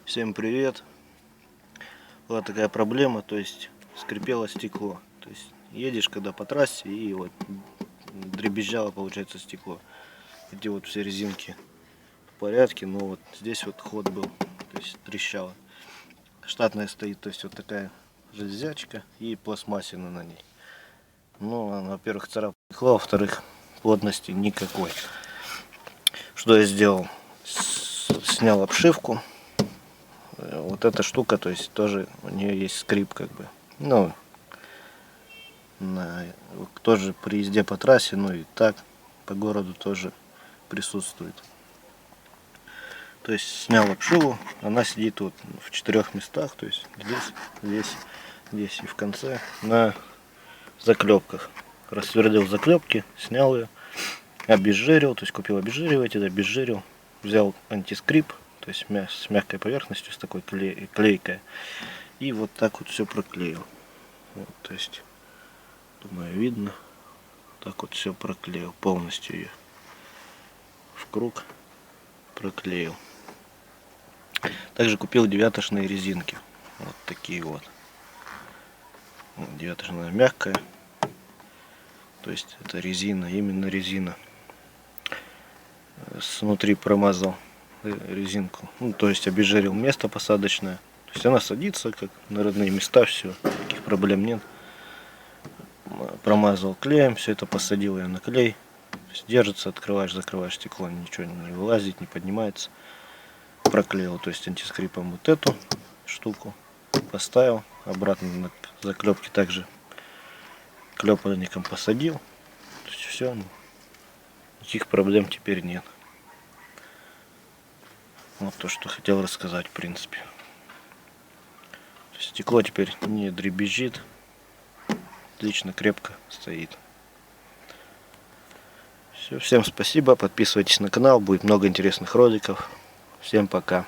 Всем привет! Была такая проблема, то есть скрипело стекло. То есть едешь когда по трассе и вот дребезжало получается стекло. Эти вот все резинки в порядке, но вот здесь вот ход был, то есть трещало. Штатная стоит, то есть вот такая железячка и пластмассина на ней. Ну, во-первых, царапала, во-вторых, плотности никакой. Что я сделал? Снял обшивку. Вот эта штука, то есть тоже у нее есть скрип, как бы. Ну, тоже при езде по трассе, ну и так по городу тоже присутствует. То есть снял обшиву, она сидит вот в 4 местах, то есть здесь и в конце на заклепках. Рассвердил заклепки, снял ее, обезжирил, то есть купил обезжириватель, обезжирил, взял антискрип, то есть с мягкой поверхностью, с такой клейкой, и вот так вот все проклеил. Вот, то есть, думаю, видно, так вот все проклеил, полностью ее в круг проклеил. Также купил девятошные резинки, вот такие вот. Девятошная мягкая, то есть это резина, именно резина. Снутри промазал резинку, ну, то есть обезжирил место посадочное. То есть она садится как на родные места, все, никаких проблем нет. Промазал клеем, все это посадил я на клей. То есть держится, открываешь, закрываешь стекло, ничего не вылазит, не поднимается. Проклеил, то есть антискрипом вот эту штуку. Поставил, обратно на заклепки также клепанником посадил. То есть все, никаких проблем теперь нет. Вот то, что хотел рассказать, в принципе. Стекло теперь не дребезжит, отлично, крепко стоит. Все, всем спасибо, подписывайтесь на канал, будет много интересных роликов. Всем пока.